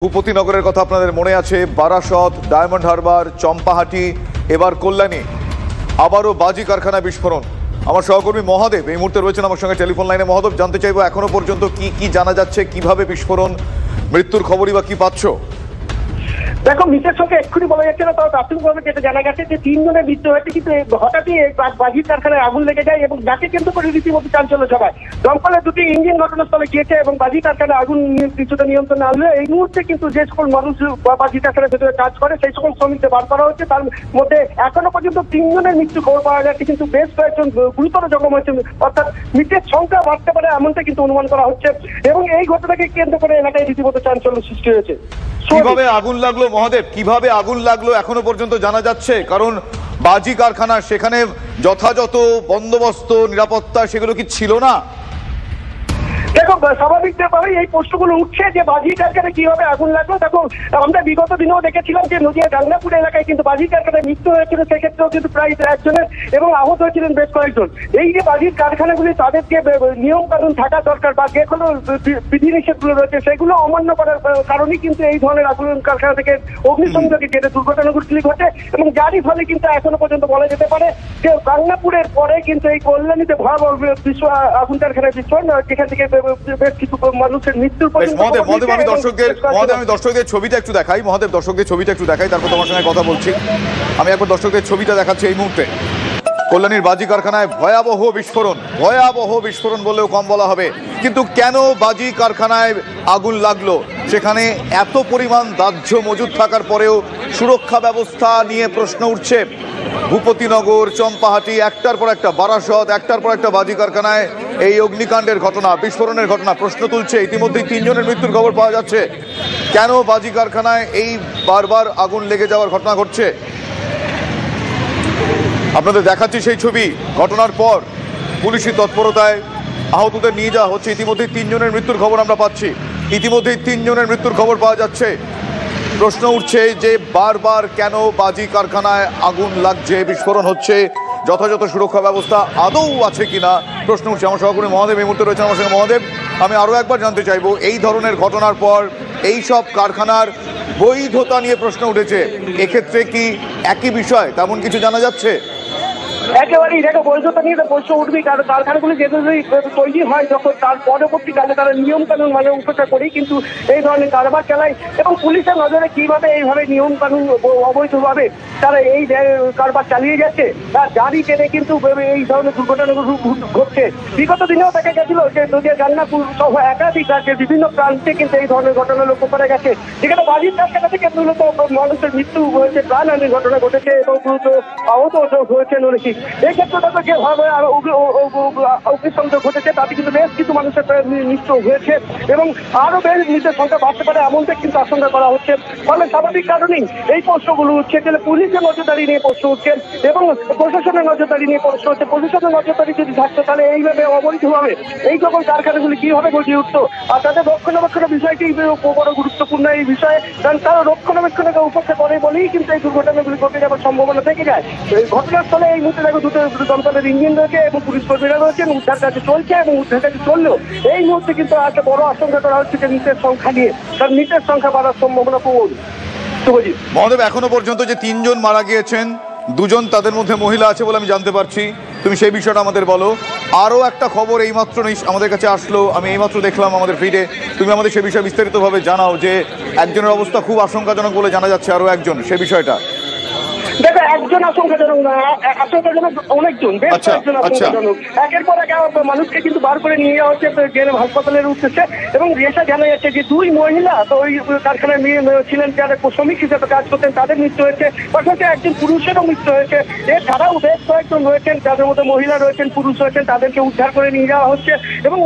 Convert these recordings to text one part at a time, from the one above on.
ভূপতিনগরের কথা আপনাদের মনে আছে, বারাসত, ডায়মন্ড হারবার, চম্পাহাটি, এবার কল্যাণী, আবারও বাজি কারখানা বিস্ফোরণ। আমার সহকর্মী মহাদেব এই মুহূর্তে রয়েছেন আমার সঙ্গে টেলিফোন লাইনে। মহাদেব, জানতে চাইবো এখনো পর্যন্ত কি কি জানা যাচ্ছে, কিভাবে বিস্ফোরণ, মৃত্যুর খবরই বা কি পাচ্ছ? দেখো, মৃতের সঙ্গে এক্ষুনি বলা যাচ্ছে না, তবে প্রাথমিকভাবে যেটা জানা গেছে যে 3 জনের মৃত্যু হয়েছে, কিন্তু হঠাৎই বাজির কারখানায় আগুন লেগে যায় এবং যাকে কেন্দ্র করে রীতিমতো চাঞ্চল্য সভায় দমকলের 2টি ইঞ্জিন ঘটনাস্থলে গিয়েছে এবং বাজি কারখানায় আগুন কিছুটা নিয়ন্ত্রণে আনলে এই মুহূর্তে কিন্তু যে সকল মানুষ বাজি কারখানার ভেতরে কাজ করে সেই সকল শ্রমিকদের বার করা হচ্ছে। তার মধ্যে এখনো পর্যন্ত 3 জনের মৃত্যু খবর পাওয়া যাচ্ছে, কিন্তু বেশ কয়েকজন গুরুতর জখম হয়েছে, অর্থাৎ মৃতের সংখ্যা বাড়তে পারে এমনটা কিন্তু অনুমান করা হচ্ছে এবং এই ঘটনাকে কেন্দ্র করে এলাকায় রীতিমতো চাঞ্চল্য সৃষ্টি হয়েছে। কিভাবে আগুন লাগলো মহাদেব, কিভাবে আগুন লাগলো এখনো পর্যন্ত জানা যাচ্ছে? কারণ বাজি কারখানা, সেখানে যথাযথ বন্দোবস্ত, নিরাপত্তা সেগুলো কি ছিল না? দেখো, স্বাভাবিকভাবেই এই প্রশ্নগুলো উঠছে যে বাজি কারখানায় কিভাবে আগুন লাগলো। দেখো, আমরা বিগত দিনেও দেখেছিলাম যে নদিয়া গাংনাপুর এলাকায় কিন্তু বাজি কারখানায় মৃত্যু হয়েছিল, সেক্ষেত্রেও কিন্তু প্রায় 1 জনের এবং আহত হয়েছিলেন বেশ কয়েকজন। এই যে বাজির কারখানাগুলি, তাদের যে নিয়ম কানুন থাকা দরকার বা যে কোনো বিধিনিষেধগুলো রয়েছে সেগুলো অমান্য করার কারণেই কিন্তু এই ধরনের আগুন কারখানা থেকে অগ্নিসংযোগে যেটা দুর্ঘটনাগুলি ঘটে এবং যারই ফলে কিন্তু এখনো পর্যন্ত বলা যেতে পারে যে গাংনাপুরের পরে কিন্তু এই কল্যাণীতে ভয়াবহ আগুন কারখানায় বিস্ফোরণ, যেখান থেকে বেশ কিছু মানুষের মৃত্যুর পর্যন্ত। আমি দর্শকদের ছবিটা একটু দেখাই। মহাদেব, দর্শকদের ছবিটা একটু দেখাই, তারপর তোমার সঙ্গে কথা বলছি। আমি একবার দর্শকদের ছবিটা দেখাচ্ছি এই মুহূর্তে। কল্যাণীর বাজি কারখানায় ভয়াবহ বিস্ফোরণ, ভয়াবহ বিস্ফোরণ বললেও কম বলা হবে। কিন্তু কেন বাজি কারখানায় আগুন লাগলো? সেখানে এত পরিমাণ দাহ্য মজুদ থাকার পরেও সুরক্ষা ব্যবস্থা নিয়ে প্রশ্ন উঠছে। ভূপতিনগর, চম্পাহাটি, একটার পর একটা, বারাসত, একটার পর একটা বাজি কারখানায় এই অগ্নিকাণ্ডের ঘটনা, বিস্ফোরণের ঘটনা প্রশ্ন তুলছে। ইতিমধ্যেই 3 জনের মৃত্যুর খবর পাওয়া যাচ্ছে। কেন বাজি কারখানায় এই বারবার আগুন লেগে যাওয়ার ঘটনা ঘটছে? আপনাদের দেখাচ্ছি সেই ছবি। ঘটনার পর পুলিশি তৎপরতায় আহতদের নিয়ে যাওয়া হচ্ছে। ইতিমধ্যেই 3 জনের মৃত্যুর খবর আমরা পাচ্ছি। ইতিমধ্যেই 3 জনের মৃত্যুর খবর পাওয়া যাচ্ছে। প্রশ্ন উঠছে যে বারবার কেন বাজি কারখানায় আগুন লাগছে, বিস্ফোরণ হচ্ছে, যথাযথ সুরক্ষা ব্যবস্থা আদৌ আছে কিনা প্রশ্ন উঠছে। আমার সহকর্মী মহাদেব এই মুহূর্তে রয়েছেন আমার সঙ্গে। মহাদেব, আমি আরও একবার জানতে চাইবো, এই ধরনের ঘটনার পর এই সব কারখানার বৈধতা নিয়ে প্রশ্ন উঠেছে, এক্ষেত্রে কি একই বিষয় তেমন কিছু জানা যাচ্ছে? একেবারেই দেখো, বৈধতা নিয়ে প্রশ্ন উঠবেই, কারণ কারখানাগুলি যেভাবে তৈরি হয় যখন তার পরবর্তীকালে তারা নিয়ম কানুন মানে উপেক্ষা করেই কিন্তু এই ধরনের কারবার চালায় এবং পুলিশের নজরে কিভাবে এইভাবে নিয়ম কানুন অবৈধভাবে তারা এই কারবার চালিয়ে যাচ্ছে তার জারি টেনে কিন্তু এই ধরনের দুর্ঘটনাগুলো ঘটছে। বিগত দিনেও দেখা গেছিল যে নদিয়া গাংনাপুর সহ একাধিক রাজ্যের বিভিন্ন প্রান্তে কিন্তু এই ধরনের ঘটনা লক্ষ্য করা গেছে, যেখানে বাজির কারখানা থেকে মূলত মানুষের মৃত্যু হয়েছে, প্রাণহানির ঘটনা ঘটেছে এবং আহত হয়েছেন অনেকেই। এই ক্ষেত্রে দেখো যে অগ্নিসংযোগ ঘটেছে, তাতে কিন্তু বেশ কিছু মানুষের মৃত্যু হয়েছে এবং আরো বেশ মৃতের সংখ্যা বাড়তে পারে এমনটা কিন্তু আশঙ্কা করা হচ্ছে। ফলে স্বাভাবিক কারণেই এই প্রশ্নগুলো উঠছে, যে পুলিশের নজরদারি নিয়ে প্রশ্ন উঠছে এবং প্রশাসনের নজরদারি নিয়ে প্রশ্ন হচ্ছে। প্রশাসনের নজরদারি যদি থাকতো তাহলে এইভাবে অবৈধভাবে এই সকল কারখানাগুলি কিভাবে গড়িয়ে উঠতো, আর তাদের রক্ষণাবেক্ষণের বিষয়টি বড় গুরুত্বপূর্ণ এই বিষয়ে, কারণ তারা রক্ষণাবেক্ষণকে উপেক্ষা করে বলেই কিন্তু এই দুর্ঘটনাগুলি ঘটে যাওয়ার সম্ভাবনা থেকে যায়। ঘটনাস্থলে এই মুহূর্তে দেখো 2টো দমকলের ইঞ্জিন রয়েছে এবং পুলিশ কর্মীরা রয়েছেন, উদ্ধার কাজে চলছে এবং উদ্ধার কাজে চললেও এই মুহূর্তে কিন্তু একটা বড় আশঙ্কা করা হচ্ছে যে মৃতের সংখ্যা নিয়ে, কারণ মৃতের সংখ্যা বাড়ার সম্ভাবনা প্রবল। মহাদেব, এখনো পর্যন্ত যে 3 জন মারা গিয়েছেন, 2 জন তাদের মধ্যে মহিলা আছে বলে আমি জানতে পারছি। তুমি সেই বিষয়টা আমাদের বলো। আরও একটা খবর এইমাত্র আমাদের কাছে আসলো, আমি এইমাত্র দেখলাম আমাদের ফিডে। তুমি আমাদের সে বিষয়ে বিস্তারিতভাবে জানাও যে একজনের অবস্থা খুব আশঙ্কাজনক বলে জানা যাচ্ছে, আরও একজন, সে বিষয়টা। দেখো, একজন আশঙ্কাজনক না, আশঙ্কাজনক অনেকজন, বেশ কয়েকজন আশঙ্কাজনক। একের পর এক মানুষকে কিন্তু বার করে নিয়ে যাওয়া হচ্ছে হাসপাতালের উদ্দেশ্যে এবং রেশা জানা যাচ্ছে যে 2 মহিলা তো ওই কারখানায় ছিলেন, যারা শ্রমিক হিসেবে কাজ করতেন, তাদের মৃত্যু হয়েছে। পাশাপাশি একজন পুরুষেরও মৃত্যু হয়েছে। এছাড়াও বেশ কয়েকজন রয়েছেন, যাদের মধ্যে মহিলা রয়েছেন, পুরুষ রয়েছেন, তাদেরকে উদ্ধার করে নিয়ে যাওয়া হচ্ছে এবং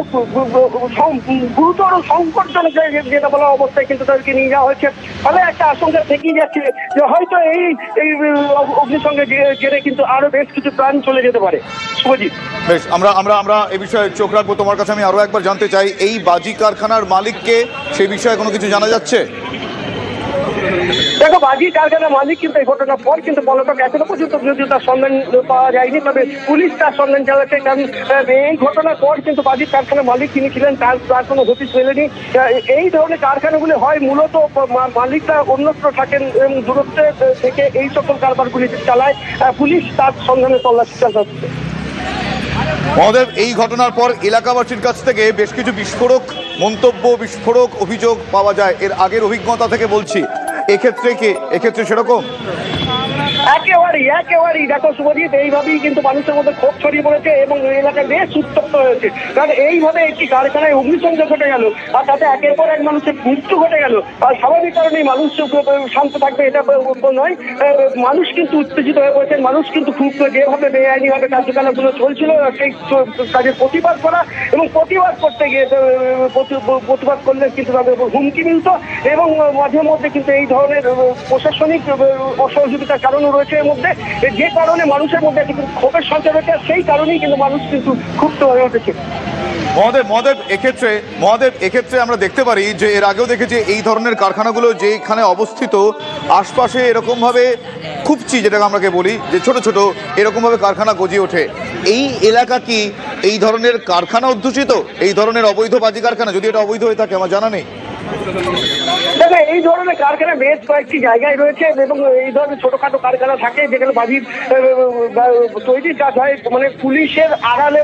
গুরুতর সংকটজনক যেটা বলা অবস্থায় কিন্তু তাদেরকে নিয়ে যাওয়া হচ্ছে। ফলে একটা আশঙ্কা থেকেই যাচ্ছে যে হয়তো এই অগ্নিসংযোগে জেরে কিন্তু আরো বেশ কিছু প্রাণ চলে যেতে পারে। বেশ, আমরা এই বিষয়ে চোখ রাখবো। তোমার কাছে আমি আরো একবার জানতে চাই, এই বাজি কারখানার মালিককে, সেই বিষয়ে কোনো কিছু জানা যাচ্ছে? দেখো, বাজি কারখানা মালিক কিন্তু এই ঘটনার পর কিন্তু পলাতক, এখনো পর্যন্ত যদিও তার সন্ধান পাওয়া যায়নি, তবে পুলিশ তার সন্ধান চালাচ্ছে। কারণ এই ঘটনার পর কিন্তু বাজি কারখানা মালিক তিনি ছিলেন, তার কোনো হদিস মেলেনি। এই ধরনের কারখানাগুলি হয় মূলত মালিকরা অন্যত্র থাকেন এবং দূরত্বে থেকে এই সকল কারবারগুলি চালায়। পুলিশ তার সন্ধানে তল্লাশি চালাচ্ছে। মহোদয়, এই ঘটনার পর এলাকাবাসীর কাছ থেকে বেশ কিছু বিস্ফোরক মন্তব্য, বিস্ফোরক অভিযোগ পাওয়া যায়। এর আগের অভিজ্ঞতা থেকে বলছি, এক্ষেত্রে সেরকম একেবারেই দেখো শুভজিৎ, এইভাবেই কিন্তু মানুষের মধ্যে ক্ষোভ ছড়িয়ে পড়েছে এবং এলাকায় বেশ উত্তপ্ত হয়েছে। কারণ এইভাবে একটি কারখানায় অগ্নিসংযোগ ঘটে গেল আর তাতে একের পর এক মানুষের মৃত্যু ঘটে গেল। আর স্বাভাবিক কারণেই মানুষ শান্ত থাকবে এটা নয়, মানুষ কিন্তু উত্তেজিত হয়ে পড়েছেন। মানুষ কিন্তু খুব যেভাবে বেআইনিভাবে কার্যকলাপগুলো চলছিল সেই কাজের প্রতিবাদ করা এবং প্রতিবাদ করতে গিয়ে প্রতিবাদ করলে কিন্তু তাদের হুমকি মিলত এবং মাঝে মধ্যে কিন্তু এই ধরনের প্রশাসনিক অসহযোগিতার কারণও রয়েছে এর মধ্যে, যে কারণে মানুষের মধ্যে কিন্তু ক্ষোভের সঞ্চার হয়েছে। সেই কারণেই কিন্তু মানুষ কিন্তু ক্ষুব্ধ হয়ে উঠেছে। মহোদয়, এক্ষেত্রে আমরা দেখতে পারি যে এর আগেও দেখেছি এই ধরনের কারখানাগুলো যেখানে অবস্থিত আশপাশে এরকম ভাবে খুবচি, যেটাকে আমরা বলি যে ছোট ছোট এরকম ভাবে কারখানা গজিয়ে ওঠে। এই এলাকা কি এই ধরনের কারখানা অধ্যুষিত, এই ধরনের অবৈধ বাজি কারখানা? যদি এটা অবৈধ হয়ে থাকে আমার জানা নেই। দেখো, এই ধরনের কারখানা বেশ কয়েকটি জায়গায় রয়েছে এবং এই ধরনের ছোটখাটো কারখানা থাকে যেখানে বাজির তৈরির কাজ হয়, মানে পুলিশের আড়ালে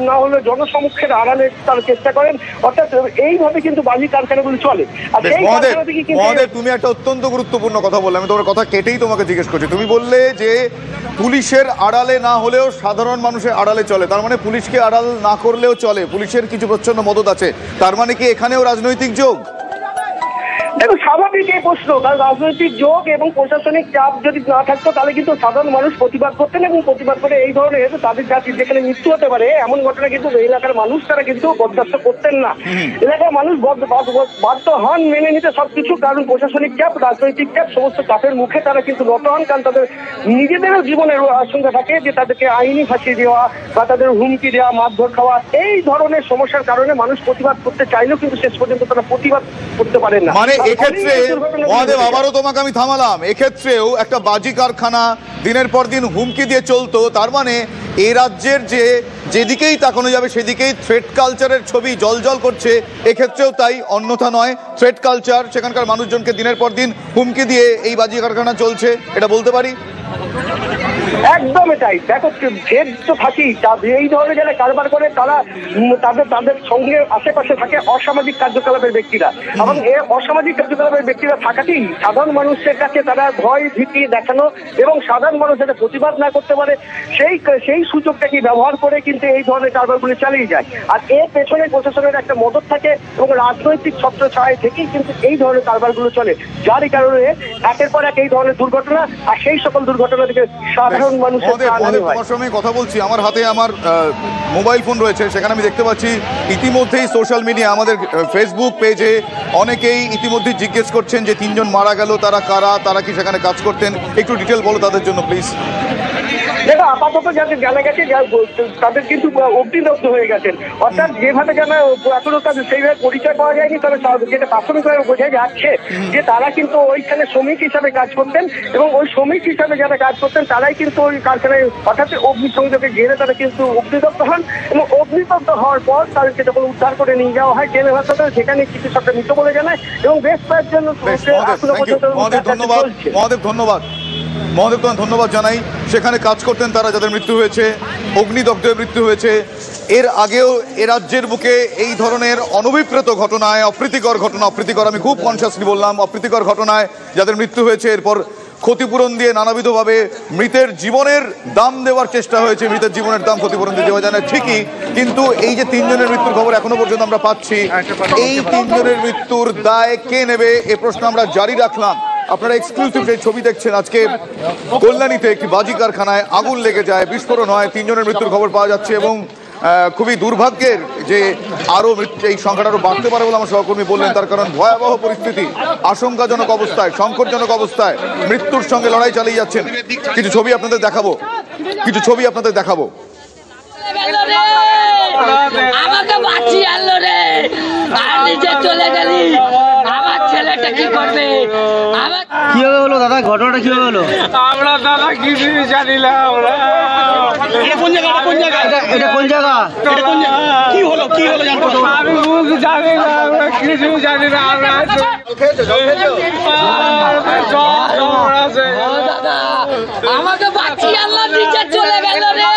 না হলে জনসমক্ষের আড়ালে তারা চেষ্টা করেন। অর্থাৎ এইভাবে কিন্তু বাজি কারখানাগুলো চলে। আর এই কারখানা থেকে কিন্তু তুমি একটা অত্যন্ত গুরুত্বপূর্ণ কথা বললে, আমি তোমার কথা কেটেই তোমাকে জিজ্ঞেস করছি। তুমি বললে যে পুলিশের আড়ালে না হলেও সাধারণ মানুষের আড়ালে চলে, তার মানে পুলিশকে আড়াল না করলেও চলে, পুলিশের কিছু প্রচ্ছন্ন মদত আছে, তার মানে কি এখানেও রাজনৈতিক যোগ? দেখো, স্বাভাবিক এই প্রশ্ন, কারণ রাজনৈতিক যোগ এবং প্রশাসনিক চাপ যদি না থাকতো তাহলে কিন্তু সাধারণ মানুষ প্রতিবাদ করতেন এবং প্রতিবাদ করে এই ধরনের তাদের জাতির যেখানে মৃত্যু হতে পারে এমন ঘটনা কিন্তু এলাকার মানুষ তারা কিন্তু বরদাস্ত করতেন না। এলাকার মানুষ বাধ্য হন মেনে নিতে সবকিছু, কারণ প্রশাসনিক চাপ, রাজনৈতিক চাপ, সমস্ত চাপের মুখে তারা কিন্তু নত হন। কারণ তাদের নিজেদেরও জীবনের আশঙ্কা থাকে যে তাদেরকে আইনি ফাঁসি দেওয়া বা তাদের হুমকি দেওয়া, মারধর খাওয়া, এই ধরনের সমস্যার কারণে মানুষ প্রতিবাদ করতে চাইলেও কিন্তু শেষ পর্যন্ত তারা প্রতিবাদ করতে পারেন না। মানে এক্ষেত্রে মহাদেব, আবারও তোমাকে আমি থামালাম, এক্ষেত্রেও একটা বাজি কারখানা দিনের পর দিন হুমকি দিয়ে চলতো, তার মানে এই রাজ্যের যেদিকেই তাকানো যাবে সেদিকেই থ্রেট কালচারের ছবি জলজল করছে। এক্ষেত্রেও তাই, অন্যথা নয়। থ্রেট কালচার, সেখানকার মানুষজনকে দিনের পর দিন হুমকি দিয়ে এই বাজি কারখানা চলছে, এটা বলতে পারি। একদমই তাই। দেখো, ভেদ তো থাকি, এই ধরনের যারা কারবার করে তারা তাদের সঙ্গে আশেপাশে থাকে অসামাজিক কার্যকলাপের ব্যক্তিরা, এবং এই অসামাজিক কার্যকলাপের ব্যক্তিরা থাকাতেই সাধারণ মানুষের কাছে তারা ভয় ভীতি দেখানো এবং সাধারণ মানুষ যাতে প্রতিবাদ না করতে পারে সেই সুযোগটাকে ব্যবহার করে কিন্তু এই ধরনের কারবারগুলি চালিয়ে যায়। আর এর পেছনে প্রশাসনের একটা মদত থাকে এবং রাজনৈতিক ছত্রছায়া থেকেই কিন্তু এই ধরনের কারবারগুলো চলে, যারই কারণে একের পর এক এই ধরনের দুর্ঘটনা, আর সেই সকল দুর্ঘটনা থেকে সাধারণ মানুষের তোমার সঙ্গে কথা বলছি, আমার হাতে আমার মোবাইল ফোন রয়েছে, সেখানে আমি দেখতে পাচ্ছি ইতিমধ্যেই সোশ্যাল মিডিয়া, আমাদের ফেসবুক পেজে অনেকেই ইতিমধ্যে জিজ্ঞেস করছেন যে 3 জন মারা গেল, তারা কারা, তারা কি সেখানে কাজ করতেন, একটু ডিটেল বলো তাদের জন্য প্লিজ। দেখো, আপাতত যাদের জানা গেছে তাদের কিন্তু অগ্নিদগ্ধ হয়ে গেছেন। অর্থাৎ যেভাবে জানা এখনো তাদের সেইভাবে পরিচয় পাওয়া যায়নি, তবে যেটা প্রাথমিকভাবে বোঝা যাচ্ছে যে তারা কিন্তু ওইখানে শ্রমিক হিসাবে কাজ করতেন এবং ওই শ্রমিক হিসাবে যারা কাজ করতেন তারাই কিন্তু ওই কারখানায় হঠাৎ অগ্নিসংযোগে ঘিরে তারা কিন্তু অগ্নিদগ্ধ হন এবং অগ্নিদগ্ধ হওয়ার পর তাদেরকে যখন উদ্ধার করে নিয়ে যাওয়া হয় ট্রেনের হাসপাতালে, সেখানে কিছু সবটা মৃত বলে জানায় এবং বেশ কয়েকজন মহোদয় ধন্যবাদ জানাই। সেখানে কাজ করতেন তারা, যাদের মৃত্যু হয়েছে, অগ্নিদগ্ধে মৃত্যু হয়েছে। এর আগেও এ রাজ্যের বুকে এই ধরনের অনভিপ্রেত ঘটনায়, অপ্রীতিকর আমি খুব কনসিয়াসলি বললাম, অপ্রীতিকর ঘটনায় যাদের মৃত্যু হয়েছে, এরপর ক্ষতিপূরণ দিয়ে নানাবিধভাবে মৃতের জীবনের দাম দেওয়ার চেষ্টা হয়েছে। মৃতের জীবনের দাম ক্ষতিপূরণ দিয়ে দেওয়া যায় না ঠিকই, কিন্তু এই যে 3 জনের মৃত্যুর খবর এখনো পর্যন্ত আমরা পাচ্ছি, এই 3 জনের মৃত্যুর দায় কে নেবে এ প্রশ্ন আমরা জারি রাখলাম। আপনারা এক্সক্লুসিভ সেই ছবি দেখছেন। আজকে কল্যাণীতে একটি বাজি কারখানায় আগুন লেগে যায়, বিস্ফোরণ হয়, 3 জনের মৃত্যুর খবর পাওয়া যাচ্ছে এবং খুবই দুর্ভাগ্যের যে আরো এই সংখ্যাটা আরো বাড়তে পারে বলে আমার সহকর্মী বললেন। তার কারণ ভয়াবহ পরিস্থিতি, আশঙ্কাজনক অবস্থায়, সংকটজনক অবস্থায় মৃত্যুর সঙ্গে লড়াই চালিয়ে যাচ্ছেন। কিছু ছবি আপনাদের দেখাবো। আমাকে বাঁচিয়ে আনলো রে, আর নিজে চলে গেলি, আমার ছেলেটা ছেলেটা কি করবে? কিভাবে হলো দাদা, ঘটনাটা কিভাবে হলো? আমরা দাদা কিছু জানি না। এটা কোন জায়গা? কি হলো জানতে তো? আমি জানি না, আমরা কিছু জানি না। আমাকে বাঁচিয়ে আনলো, নিচে চলে গেল রে।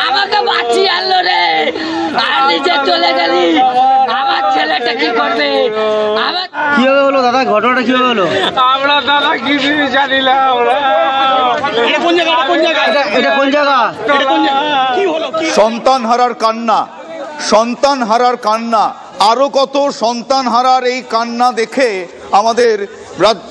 আমাকে বাঁচিয়ে আনলো রে, আর নিচে চলে গেলি। আমার ছেলেটা কি করবে? কিভাবে হলো দাদা, ঘটনাটা কিভাবে হলো? আমরা দাদা কিছু জানি না। এটা কোন জায়গা? কি হলো? সন্তান হারার কান্না, সন্তান হারার কান্না, আরো কত সন্তান হারার এই কান্না দেখে আমাদের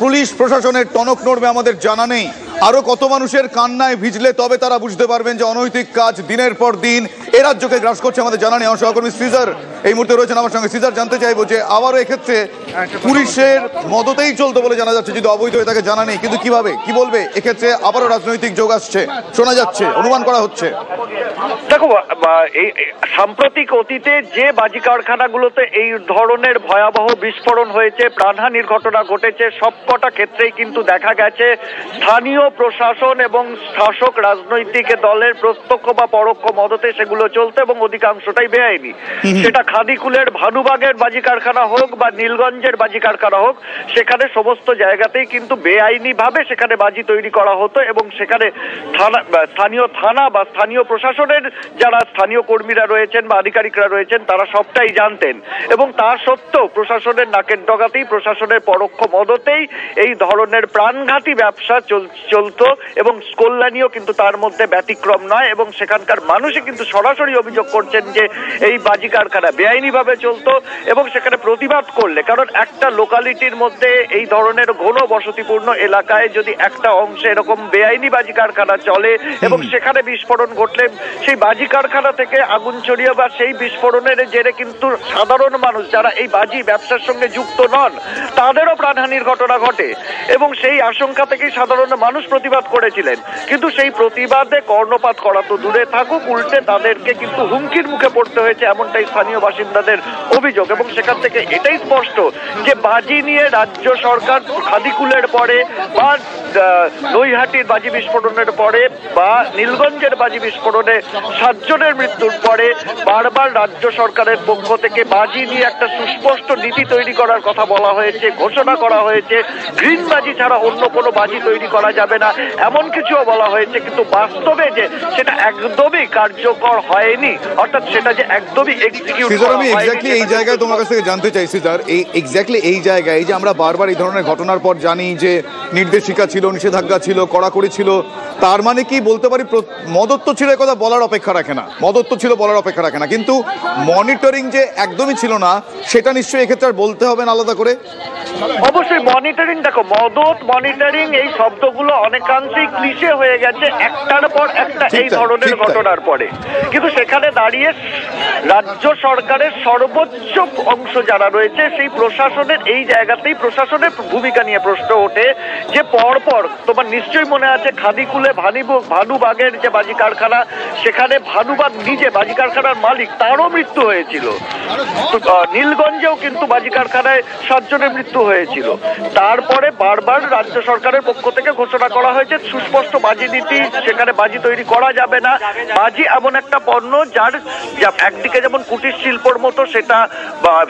পুলিশ প্রশাসনের টনক নড়বে আমাদের জানা নেই। আরো কত মানুষের কান্নায় ভিজলে তবে তারা বুঝতে পারবেন যে অনৈতিক কাজ দিনের পর দিন এ রাজ্যকে গ্রাস করছে আমাদের জানা নেই। আমার সহকর্মী সিজার এই মুহূর্তে রয়েছেন আমার সঙ্গে। সিজার, জানতে চাইবো যে আবারও এক্ষেত্রে পুলিশের মদতেই চলতো বলে জানা যাচ্ছে, যদি অবৈধ হয়ে থাকে জানা নেই, কিন্তু কিভাবে কি বলবে এক্ষেত্রে আবারও রাজনৈতিক যোগ আসছে শোনা যাচ্ছে, অনুমান করা হচ্ছে। দেখো, এই সাম্প্রতিক অতীতে যে বাজি কারখানাগুলোতে এই ধরনের ভয়াবহ বিস্ফোরণ হয়েছে, প্রাণহানির ঘটনা ঘটেছে, সবকটা ক্ষেত্রেই কিন্তু দেখা গেছে স্থানীয় প্রশাসন এবং শাসক রাজনৈতিক দলের প্রত্যক্ষ বা পরোক্ষ মদতে সেগুলো চলতে, এবং অধিকাংশটাই বেআইনি। সেটা খাদিকুলের ভানুবাগের বাজি কারখানা হোক বা নীলগঞ্জের বাজি কারখানা হোক, সেখানে সমস্ত জায়গাতেই কিন্তু বেআইনি ভাবে সেখানে বাজি তৈরি করা হতো, এবং সেখানে স্থানীয় থানা বা স্থানীয় প্রশাসনের যারা স্থানীয় কর্মীরা রয়েছেন বা আধিকারিকরা রয়েছেন তারা সবটাই জানতেন, এবং তা সত্ত্বেও প্রশাসনের নাকের ডগাতেই, প্রশাসনের পরোক্ষ মদতেই এই ধরনের প্রাণঘাতী ব্যবসা চলতো, এবং কল্যাণীও কিন্তু তার মধ্যে ব্যতিক্রম নয়। এবং সেখানকার মানুষই কিন্তু সরাসরি অভিযোগ করছেন যে এই বাজি কারখানা বেআইনি ভাবে চলতো, এবং সেখানে প্রতিবাদ করলে, কারণ একটা লোকালিটির মধ্যে এই ধরনের ঘন বসতিপূর্ণ এলাকায় যদি একটা অংশে এরকম বেআইনি বাজি কারখানা চলে এবং সেখানে বিস্ফোরণ ঘটলে সেই বাজি কারখানা থেকে আগুন ছড়িয়ে বা সেই বিস্ফোরণের জেরে কিন্তু সাধারণ মানুষ যারা এই বাজি ব্যবসার সঙ্গে যুক্ত নন তাদেরও প্রাণহানির ঘটনা ঘটে, এবং সেই আশঙ্কা থেকেই সাধারণ মানুষ প্রতিবাদ করেছিলেন। কিন্তু সেই প্রতিবাদে কর্ণপাত করা তো দূরে থাকুক, উল্টে তাদেরকে কিন্তু হুমকির মুখে পড়তে হয়েছে, এমনটাই স্থানীয় বাসিন্দাদের অভিযোগ। এবং সেখান থেকে এটাই স্পষ্ট যে বাজি নিয়ে রাজ্য সরকার খাদিকুলের পরে বা নৈহাটির বাজি বিস্ফোরণের পরে বা নীলগঞ্জের বাজি বিস্ফোরণে 7 জনের মৃত্যুর পরে বারবার রাজ্য সরকারের পক্ষ থেকে বাজি নিয়ে একটা সুস্পষ্ট নীতি তৈরি করার কথা বলা হয়েছে, ঘোষণা করা হয়েছে। গ্রিন বাজি ছাড়া অন্য কোনো বাজি তৈরি করা যাবে না, এমন কিছুও বলা হয়েছে। কিন্তু বাস্তবে যে সেটা একদমই কার্যকর হয়নি, অর্থাৎ সেটা যে একদমই এক্সিকিউট করা হয়নি। আমি এক্স্যাক্টলি এই জায়গায় তোমার কাছ থেকে জানতে চাইছি স্যার, এই এক্স্যাক্টলি এই জায়গায় যে আমরা বারবার এই ধরনের ঘটনার পর জানি যে নির্দেশিকা ছিল, নিষেধাজ্ঞা ছিল, কড়াকড়ি ছিল, তার মানে কি বলতে পারি মদত্ব ছিল কথা বলার অপেক্ষা রাখে না, মদত্ব ছিল বলার অপেক্ষা রাখে না, কিন্তু মনিটরিং যে একদমই ছিল না সেটা নিশ্চয়ই এক্ষেত্রে বলতে হবে না আলাদা করে। অবশ্যই মনিটরিং, দেখো মদত মনিটরিং এই শব্দগুলো অনেকাংশেই ক্লিশে হয়ে গেছে একটার পর একটা এই ধরনের ঘটনার পরে, কিন্তু সেখানে দাঁড়িয়ে রাজ্য সরকারের সর্বোচ্চ অংশ যারা রয়েছে সেই প্রশাসনের এই জায়গাতেই প্রশাসনের ভূমিকা নিয়ে প্রশ্ন ওঠে যে পরপর তোমার নিশ্চয়ই মনে আছে খাদিকুলে ভানুবাগের যে বাজি কারখানা, সেখানে ভানুবাগ নিজে বাজি কারখানার মালিক তারও মৃত্যু হয়েছিল। নীলগঞ্জেও কিন্তু বাজি কারখানায় 7 জনের মৃত্যু হয়েছিল। তারপরে বারবার রাজ্য সরকারের পক্ষ থেকে ঘোষণা করা হয়েছে সুস্পষ্ট বাজি নীতি, সেখানে বাজি তৈরি করা যাবে না। বাজি এমন একটা পণ্য যার একদিকে যেমন কুটির শিল্পর মতো সেটা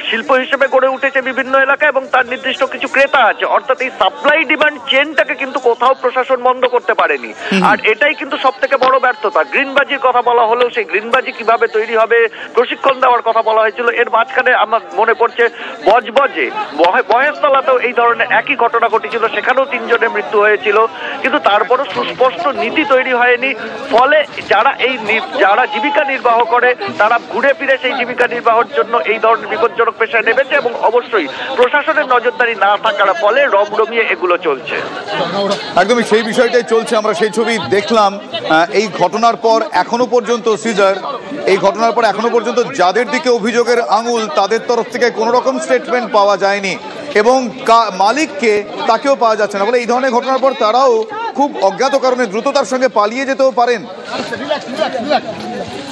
শিল্প হিসেবে গড়ে উঠেছে বিভিন্ন এলাকায় এবং তার নির্দিষ্ট কিছু ক্রেতা আছে, অর্থাৎ এই সাপ্লাই ডিমান্ড চেনটাকে কিন্তু কোথাও প্রশাসন বন্ধ করতে পারেনি। আর এটাই কিন্তু সব থেকে বড় ব্যর্থতা। গ্রিন বাজির কথা বলা হলেও সেই গ্রিন বাজি কিভাবে তৈরি হবে প্রশিক্ষণ দেওয়ার কথা বলা হয়েছিল। এর মাঝখানে আমার মনে পড়ছে বজবজে মহেশতলাতেও এই ধরনের একই ঘটনা ঘটেছিল, সেখানেও 3 জনের মৃত্যু হয়েছিল, কিন্তু তারপরও সুস্পষ্ট নীতি তৈরি হয়নি। ফলে যারা জীবিকা নির্বাহ করে তারা ঘুরে ফিরে সেই জীবিকা নির্বাহের জন্য এই ধরনের বিপজ্জনক পেশায় নেমেছে, এবং অবশ্যই প্রশাসনের নজরদারি না থাকার ফলে রমরমিয়ে এগুলো চলছে। একদমই সেই বিষয়টাই চলছে, আমরা সেই ছবি দেখলাম। এই ঘটনার পর এখনো পর্যন্ত সিজার, এই ঘটনার পর এখনো পর্যন্ত যাদের দিকে অভিযোগের আঙুল তাদের তরফ থেকে কোনো রকম স্টেটমেন্ট পাওয়া যায়নি, এবং মালিককে তাকেও পাওয়া যাচ্ছে না। বলে এই ধরনের ঘটনার পর তারাও খুব অজ্ঞাত কারণে দ্রুততার সঙ্গে পালিয়ে যেতেও পারেন।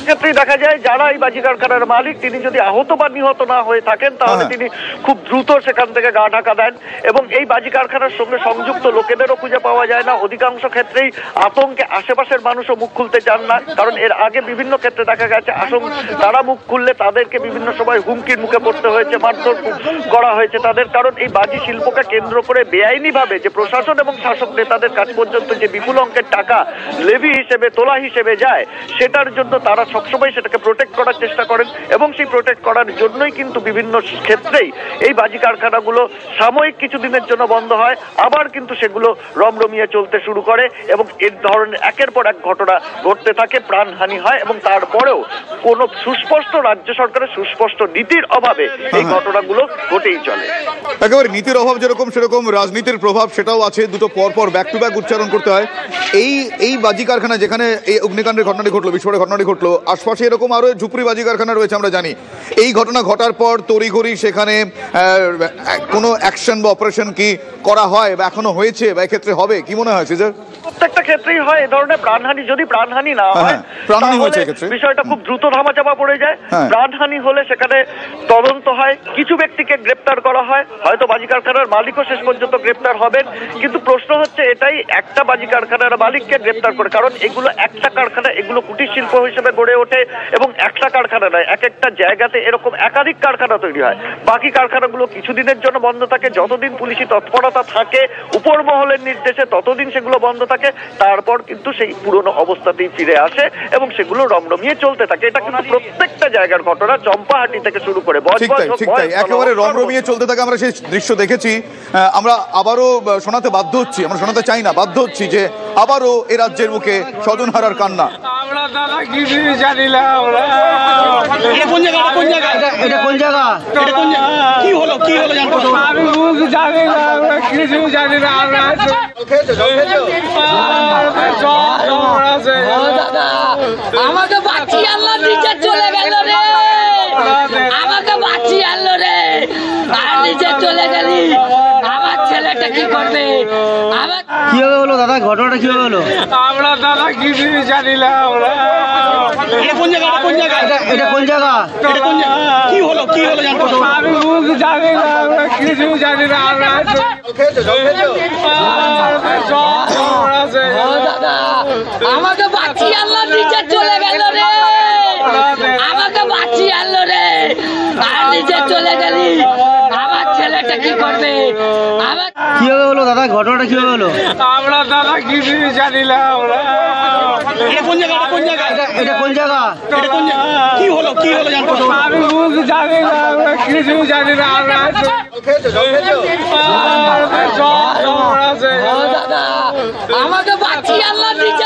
ক্ষেত্রেই দেখা যায় যারা এই বাজি কারখানার মালিক তিনি যদি আহত বা নিহত না হয়ে থাকেন তাহলে তিনি খুব দ্রুত সেখান থেকে গা ঢাকা দেন এবং এই বাজি কারখানার সঙ্গে সংযুক্ত লোকেদেরও খুঁজে পাওয়া যায় না। অধিকাংশ ক্ষেত্রেই আতঙ্কে আশেপাশের মানুষও মুখ খুলতে চান না, কারণ এর আগে বিভিন্ন ক্ষেত্রে দেখা গেছে তারা মুখ খুললে তাদেরকে বিভিন্ন সময় হুমকির মুখে পড়তে হয়েছে, মারধর করা হয়েছে তাদের। কারণ এই বাজি শিল্পকে কেন্দ্র করে বেআইনি ভাবে যে প্রশাসন এবং শাসক নেতাদের কাছ পর্যন্ত যে বিপুল অঙ্কের টাকা লেভি হিসেবে তোলা হিসেবে যায় সেটার জন্য তারা সবসময় সেটাকে প্রোটেক্ট করার চেষ্টা করেন এবং সেই প্রোটেক্ট করার জন্যই কিন্তু বিভিন্ন ক্ষেত্রেই এই বাজি কারখানাগুলো সাময়িক কিছুদিনের জন্য বন্ধ হয়, আবার কিন্তু সেগুলো রমরমিয়ে চলতে শুরু করে এবং এর ধরনের একের পর এক ঘটনা ঘটতে থাকে, প্রাণহানি হয় এবং তারপরেও কোনো সুস্পষ্ট রাজ্য সরকারের সুস্পষ্ট নীতির অভাবে এই ঘটনাগুলো ঘটেই চলে। একেবারে নীতির অভাব যেরকম সেরকম রাজনীতির প্রভাব সেটাও আছে, দুটো পরপর ব্যাক টু ব্যাক উচ্চারণ করতে হয়। এই বাজি কারখানা যেখানে এই অগ্নিকাণ্ডের ঘটনাটি ঘটলো, বিস্ফোরণের ঘটনাটি ঘটলো, আশপাশে এরকম আরো ঝুপড়ি বাজি কারখানা রয়েছে আমরা জানি। এই ঘটনা ঘটার পর তড়িঘড়ি সেখানে কোনো অ্যাকশন বা অপারেশন কি করা হয় বা এখনো হয়েছে বা এক্ষেত্রে হবে, কি মনে হয় সিজার? প্রত্যেকটা ক্ষেত্রেই হয় এ ধরনের প্রাণহানি। যদি প্রাণহানি না হয় বিষয়টা খুব দ্রুত ধামাচাপা পড়ে যায়। প্রাণহানি হলে সেখানে তদন্ত হয়, কিছু ব্যক্তিকে গ্রেপ্তার করা হয়, হয়তো বাজি কারখানার মালিকও শেষ পর্যন্ত গ্রেপ্তার হবেন। কিন্তু প্রশ্ন হচ্ছে এটাই, একটা বাজি কারখানার মালিককে গ্রেপ্তার করে, কারণ এগুলো একটা কারখানা, এগুলো কুটির শিল্প হিসেবে গড়ে ওঠে এবং একটা কারখানা নয়, এক একটা জায়গাতে এরকম একাধিক কারখানা তৈরি হয়। বাকি কারখানাগুলো কিছুদিনের জন্য বন্ধ থাকে, যতদিন পুলিশি তৎপরতা থাকে উপর মহলের নির্দেশে ততদিন সেগুলো বন্ধ থাকে, তারপর কিন্তু সেই পুরনো অবস্থাতেই ফিরে আসে এবং সেগুলো রমরমিয়ে চলতে থাকে। এটা কিন্তু প্রত্যেকটা জায়গার ঘটনা, চম্পাহাটি থেকে শুরু করে একেবারে রমরমিয়ে চলতে থাকে। আমরা সেই দৃশ্য দেখেছি, আমরা আবারও শোনাতে বাধ্য হচ্ছি, আমরা শোনাতে চাই না, বাধ্য হচ্ছি যে আবারও এ রাজ্যের মুখে স্বজন হারার কান্না। আমরা দাদা কিছু জানি না। এটা কোন জায়গা? কোন জায়গা? এটা কোন জায়গা? এটা কোন জায়গা? কি হলো জানবো তো? আমি জানি না, আমরা কিছু জানি না। আমরা আমাকে বাঁচিয়ে আল্লাহ নিচে চলে গেল রে, আমাকে বাঁচিয়ে আনলো রে, আর নিচে চলে গেলি, আমার ছেলেটা কি করবে? আমার কিভাবে হলো দাদা, ঘটনাটা কিভাবে হলো? আমরা দাদা কিছু জানি না। এটা কোন জায়গা? কোন জায়গা? এটা কোন জায়গা? এটা কোন জায়গা? কি হলো জানবো তো? আমি জানি না, আমরা কিছু জানি না। আমরা দাদা আমাকে বাঁচিয়ে আল্লাহ নিচে চলে গেল রে, আমাকে বাঁচিয়ে আনলো রে, আর নিচে চলে গেলি, আমার ছেলেটা কি করবে? আমার কিভাবে হলো দাদা, ঘটনাটা কিভাবে হলো? আমরা দাদা কিছু জানি না। এটা কোন জায়গা? কোন জায়গা? এটা কোন জায়গা? এটা কোন জায়গা? কি হলো জানবো তো? আমি জানি না, আমরা কিছু জানি না। আমরা দাদা আমাকে বাঁচিয়ে আল্লাহ নিচে